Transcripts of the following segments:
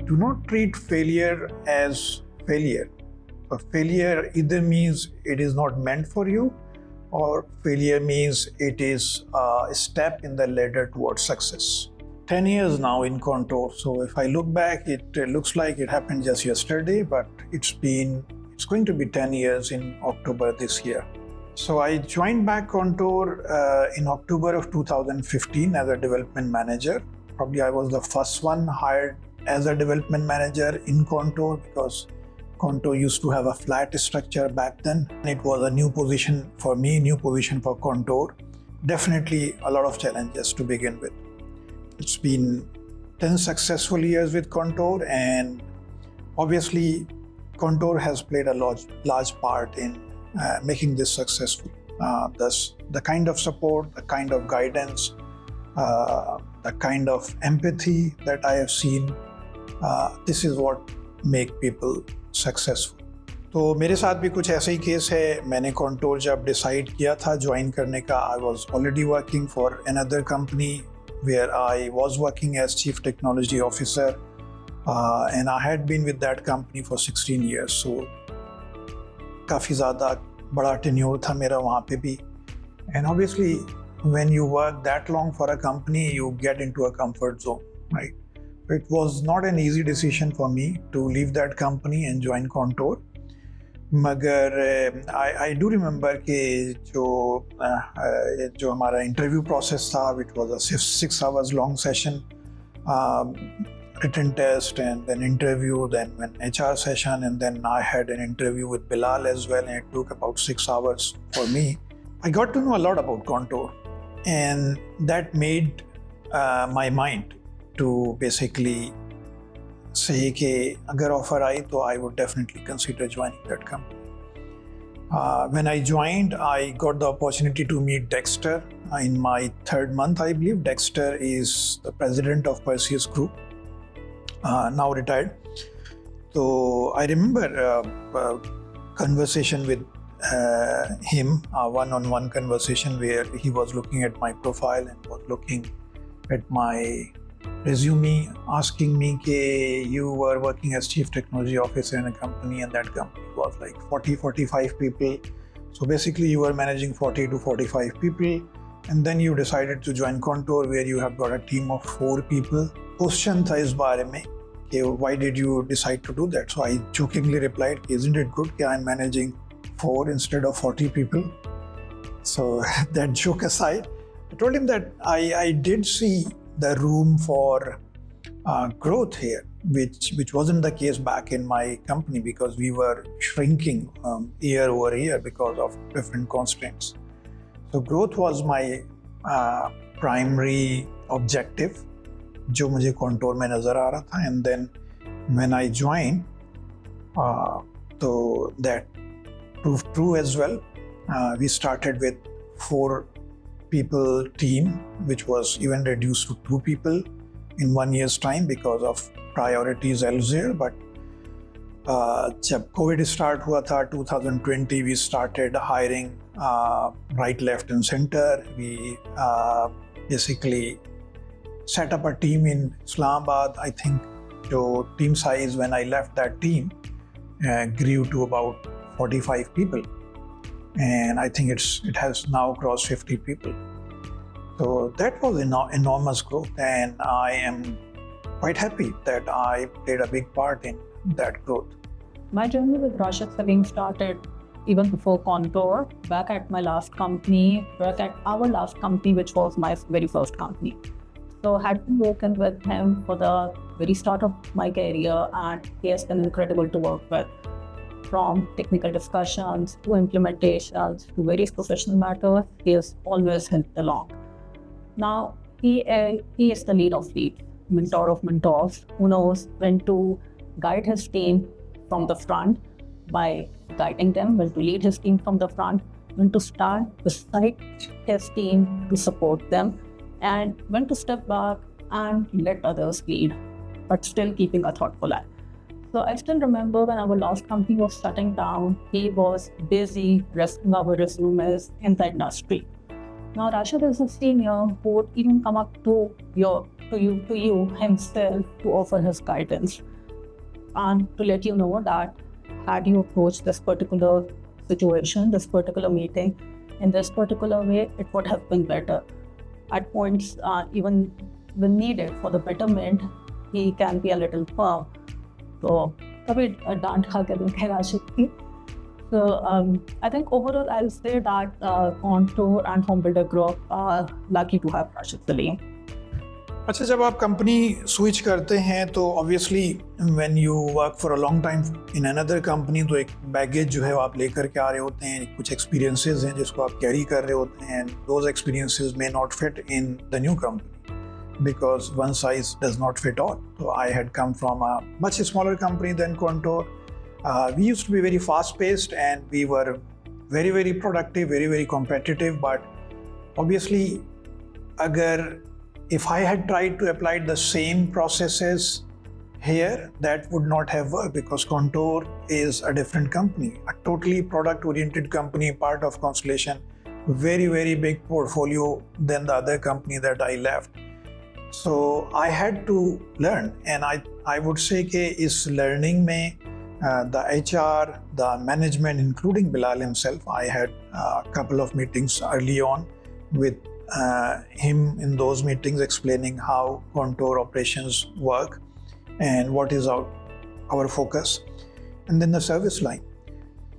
do not treat failure as failure. A failure either means it is not meant for you, or failure means it is a step in the ladder towards success. 10 years now in Contour, so if I look back, it looks like it happened just yesterday, but it's going to be 10 years in October this year. So I joined back Contour in October of 2015 as a development manager. Probably I was the first one hired as a development manager in Contour, because Contour used to have a flat structure back then. It was a new position for me, new position for Contour. Definitely a lot of challenges to begin with. It's been 10 successful years with Contour, and obviously Contour has played a large part in making this successful. Thus, the kind of support, the kind of guidance, the kind of empathy that I have seen, this is what make people successful. तो मेरे साथ भी कुछ ऐसे ही case है. मैंने Contour जब decide किया था ज्वाइन करने का, I was already working for another company where I was working as Chief Technology Officer, and I had been with that company for 16 years. So काफ़ी ज़्यादा बड़ा tenure था मेरा वहाँ पे भी. And obviously when you work that long for a company, you get into a comfort zone, right? It was not an easy decision for me to leave that company and join Contour. मगर I do remember कि जो हमारा interview process था, it was a 6 hours long session, written test and then interview, then an HR session, and then I had an interview with Bilal as well, and it took about 6 hours for me. I got to know a lot about Contour, and that made my mind to basically say कि अगर offer आई तो I would definitely consider joining that company. When I joined, I got the opportunity to meet Dexter in my 3rd month, I believe. Dexter is the president of Perseus Group, now retired. So I remember conversation with him, one-on-one conversation where he was looking at my profile and was looking at my resume, asking me that you were working as Chief Technology Officer in a company, and that company was like 40-45 people. So basically you were managing 40 to 45 people, and then you decided to join Contour where you have got a team of 4 people. Question tha is baare mein, why did you decide to do that? So I jokingly replied, isn't it good that I'm managing 4 instead of 40 people? So that joke aside, I told him that I did see the room for growth here, which wasn't the case back in my company, because we were shrinking year over year because of different constraints. So growth was my primary objective, जो मुझे Contour में नज़र आ रहा था. And then when I joined, so that proved true as well. We started with 4 people team, which was even reduced to 2 people in 1 year's time because of priorities elsewhere. But जब COVID start हुआ था 2020, we started hiring right, left and center. We basically set up a team in Islamabad. I think the team size when I left that team grew to about 45 people. And I think it has now crossed 50 people. So that was enormous growth, and I am quite happy that I played a big part in that growth. My journey with Rashid having started even before Contour, back at my last company, back at our last company, which was my very first company. So I had been working with him for the very start of my career, and he has been incredible to work with. From technical discussions to implementations to various professional matters, he has always helped along. Now, he is the lead of leads, mentor of mentors, who knows when to guide his team from the front by guiding them, when to lead his team from the front, when to stand beside his team to support them, and when to step back and let others lead, but still keeping a thoughtful eye. So I still remember when our last company was shutting down, he was busy resting our resumes in the industry. Now Rashid is a senior who would even come up to you himself to offer his guidance. and to let you know that had you approached this particular situation, this particular meeting, in this particular way, it would have been better. At points, even when needed for the betterment, he can be a little firm. So, कभी डांट खा के नहीं कह राशिद की. So I think overall I'll say that Contour and Home Builder Group are lucky to have Rashid Salim. अच्छा, जब आप कंपनी स्विच करते हैं तो obviously when you work for a long time in another company तो एक baggage जो है वो आप लेकर के आ रहे होते हैं, कुछ एक्सपीरियंसेस हैं जिसको आप कैरी कर रहे होते हैं, and those experiences may not fit in the new company because one size does not fit all. So I had come from a much smaller company than Contour. We used to be very fast-paced and we were very, very productive, very, very competitive. But obviously, if I had tried to apply the same processes here, that would not have worked because Contour is a different company, a totally product-oriented company, part of Constellation, very, very big portfolio than the other company that I left. So I had to learn, and I would say that is learning mein the HR, the management, including Bilal himself, I had a couple of meetings early on with him in those meetings explaining how Contour operations work and what is our focus. And then the service line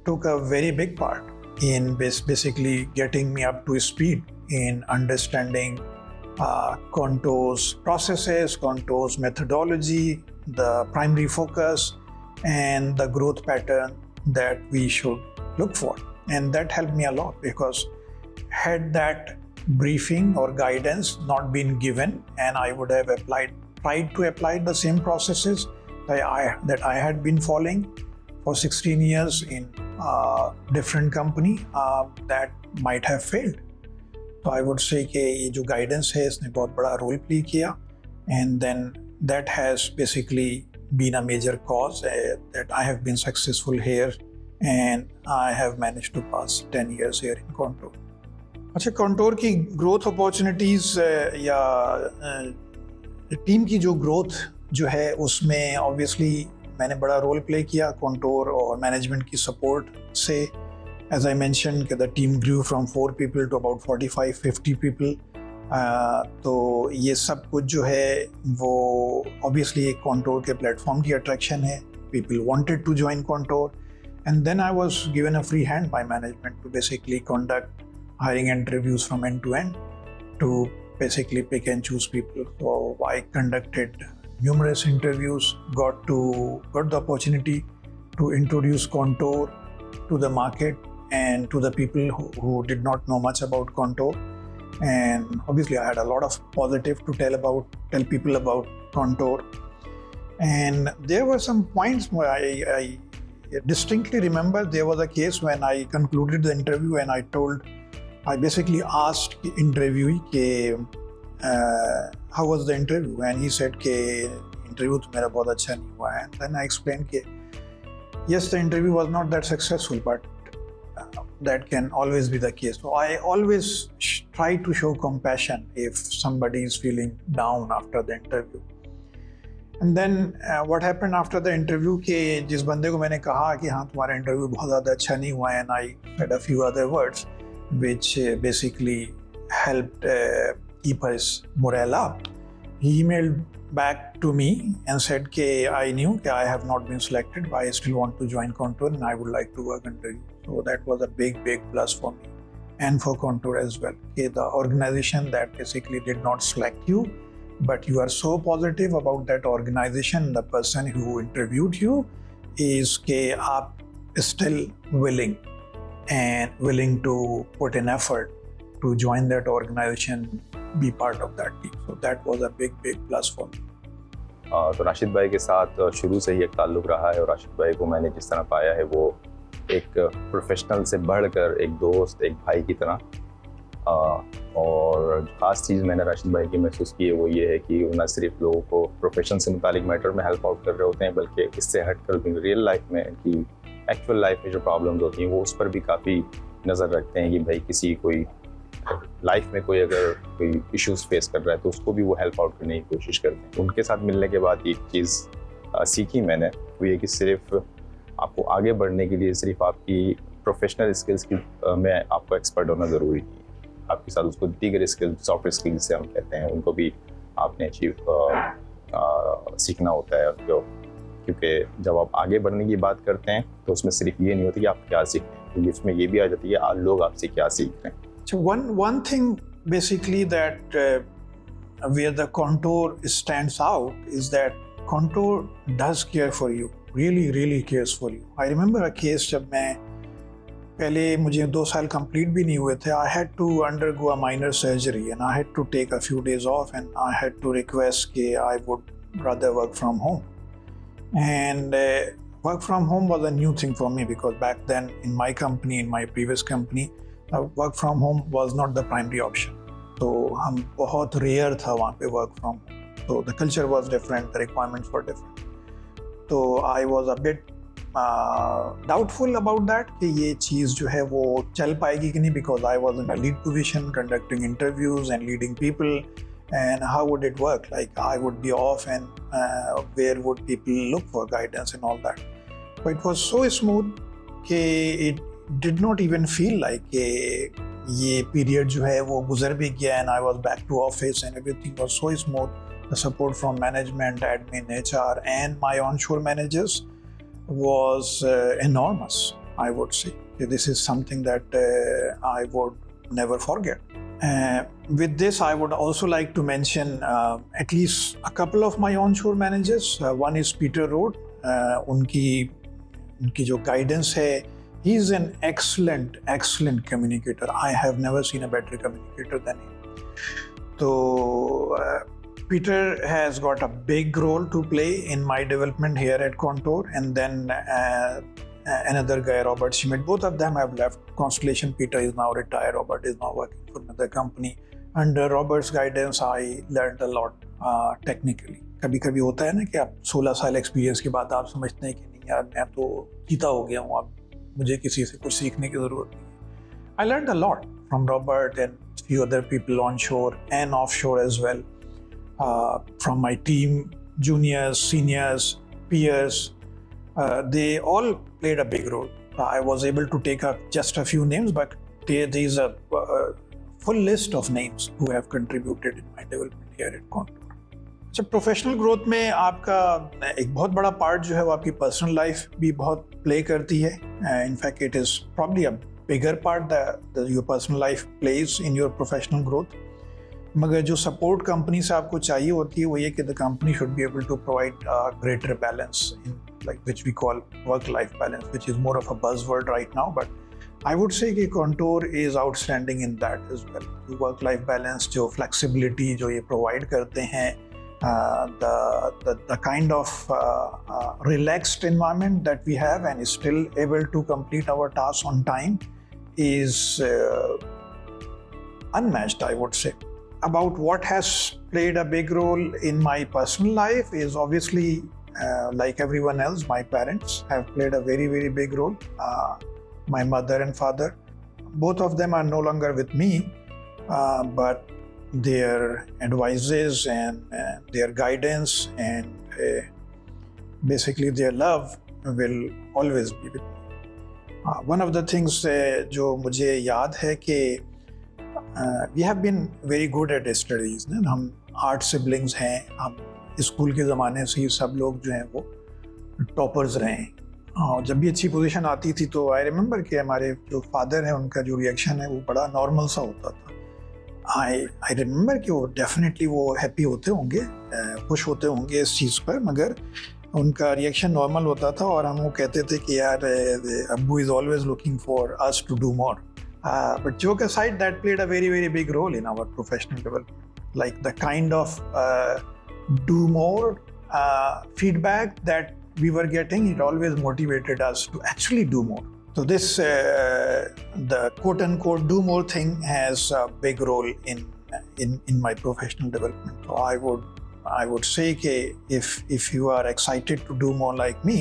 took a very big part in basically getting me up to speed in understanding Contour's processes, Contour's methodology, the primary focus, and the growth pattern that we should look for. And that helped me a lot because had that briefing or guidance not been given, and I would have tried to apply the same processes that I had been following for 16 years in a different company, that might have failed. So I would say कि ये जो guidance है इसने बहुत बड़ा role play किया, and then that has basically been a major cause that I have been successful here and I have managed to pass 10 years here in Contour. अच्छा, Contour की growth opportunities या team की जो growth जो है उसमें obviously मैंने बड़ा role play किया Contour और management की support से. As I mentioned, the team grew from 4 people to about 45-50 people. तो ये सब कुछ जो है वो obviously एक Contour के platform की attraction है. People wanted to join Contour, and then I was given a free hand by management to basically conduct hiring interviews from end to end to basically pick and choose people. So I conducted numerous interviews, got the opportunity to introduce Contour to the market and to the people who did not know much about Contour. And obviously I had a lot of positive to tell people about Contour. And there were some points where I distinctly remember there was a case when I concluded the interview and I basically asked the interviewee how was the interview, and he said कि interview तो मेरा बहुत अच्छा नहीं हुआ है. And then I explained कि yes, the interview was not that successful, but that can always be the case. So I always try to show compassion if somebody is feeling down after the interview. And then what happened after the interview कि जिस बंदे को मैंने कहा कि हाँ तुम्हारा interview बहुत ज़्यादा अच्छा नहीं हुआ है, and I said a few other words which basically helped keep his morale up. He emailed back to me and said that I knew that I have not been selected, but I still want to join Contour and I would like to work under you. So that was a big plus for me and for Contour as well. The organization that basically did not select you, but you are so positive about that organization, the person who interviewed you is that aap still willing to put in effort to join that organization, be part of that team. So that was a big plus for me. तो राशिद भाई के साथ शुरू से ही एक ताल्लुक़ रहा है और राशिद भाई को मैंने जिस तरह पाया है वो एक प्रोफेशनल से बढ़कर एक दोस्त, एक भाई की तरह. और ख़ास चीज़ मैंने राशिद भाई की महसूस की है वो ये है कि वो न सिर्फ लोगों को प्रोफेशन से मुतालिक मैटर में हेल्प आउट कर रहे होते हैं, बल्कि इससे हटकर भी रियल लाइफ में कि एक्चुअल लाइफ में जो प्रॉब्लम्स होती हैं वो उस पर भी काफ़ी नज़र रखते हैं कि भाई किसी कोई लाइफ में कोई अगर कोई इश्यूज फेस कर रहा है तो उसको भी वो हेल्प आउट करने की कोशिश करते हैं. उनके साथ मिलने के बाद एक चीज़ सीखी मैंने वो ये कि सिर्फ आपको आगे बढ़ने के लिए सिर्फ आपकी प्रोफेशनल स्किल्स की में आपको एक्सपर्ट होना ज़रूरी नहीं है, आपके साथ उसको दीगर स्किल्स, सॉफ्ट स्किल्स से हम कहते हैं, उनको भी आपने अचीव सीखना होता है। क्योंकि जब आप आगे बढ़ने की बात करते हैं तो उसमें सिर्फ ये नहीं होती कि आप क्या सीख रहे हैं, क्योंकि उसमें ये भी आ जाती है लोग आपसे क्या सीख रहे हैं। So one thing basically that where the Contour stands out is that Contour does care for you, really cares for you. I remember a case जब मैं पहले मुझे 2 साल कंप्लीट भी नहीं हुए थे, I had to undergo a minor surgery and I had to take a few days off and I had to request कि I would rather work from home. And work from home was a new thing for me because back then in my company, in my previous company, work from home was not the primary option. तो हम बहुत rare था वहाँ पे work from home. So the culture was different, the requirements were different. तो I was a bit doubtful about that कि ये चीज़ जो है वो चल पाएगी कि नहीं, because I was in a lead position conducting interviews and leading people, and how would it work? Like I would be off and where would people look for guidance and all that. But it was so smooth कि it did not even feel like ये period जो है वो गुजर भी गया and I was back to office and everything was so smooth. The support from management, admin, HR and my onshore managers was enormous, I would say. This is something that I would never forget. With this, I would also like to mention at least a couple of my onshore managers. One is Peter Road. उनकी जो guidance है, he is an excellent communicator. I have never seen a better communicator than him. So Peter has got a big role to play in my development here at Contour, and then another guy, Robert Schmidt. Both of them have left Constellation. Peter is now retired. Robert is now working for another company. Under Robert's guidance, I learned a lot technically. कभी-कभी होता है ना कि आप 16 साल experience के बाद आप समझते हैं कि नहीं यार, मैं तो जीता हो गया हूँ, अब मुझे किसी से कुछ सीखने की ज़रूरत नहीं है. I learned a lot from Robert and few other people onshore and offshore as well. From my team, juniors, seniors, peers, they all played a big role. I was able to take up just a few names, but there is a full list of names who have contributed in my development here at Contour. अच्छा, professional growth में आपका एक बहुत बड़ा part जो है वो आपकी पर्सनल लाइफ भी बहुत प्ले करती है. In fact it is probably a bigger part that your personal life plays in your professional growth. मगर जो सपोर्ट कंपनी से आपको चाहिए होती है वो ये कि the company should be able to provide greater balance in like which we call work-life balance, which is more of a buzzword right now, but I would say कि Contour is outstanding in that as well. Work-life balance, जो flexibility जो ये provide करते हैं, the kind of relaxed environment that we have and is still able to complete our tasks on time is unmatched, I would say. About what has played a big role in my personal life is obviously like everyone else, my parents have played a very big role. My mother and father, both of them are no longer with me, but their advices and their guidance and basically their love will always be with me. One of the things जो मुझे याद है कि we have been very good at studies. हम 8 siblings हैं. हम school के ज़माने से ही सब लोग जो हैं वो टॉपर्स रहे हैं. और जब भी अच्छी पोजीशन आती थी तो आई रिमेंबर कि हमारे जो फादर हैं उनका जो रिएक्शन है वो बड़ा नॉर्मल सा होता था. आई रिमेंबर कि वो डेफिनेटली वो हैप्पी होते होंगे, खुश होते होंगे इस चीज़ पर, मगर उनका रिएक्शन नॉर्मल होता था और हम वो कहते थे कि यार अब्बू is always looking for us to do more. But joke aside, that played a very big role in our professional development. Like the kind of do more feedback that we were getting, it always motivated us to actually do more. So this the quote unquote do more thing has a big role in my professional development. So I would say that if you are excited to do more like me,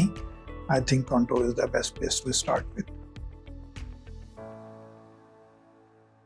I think Contour is the best place to start with.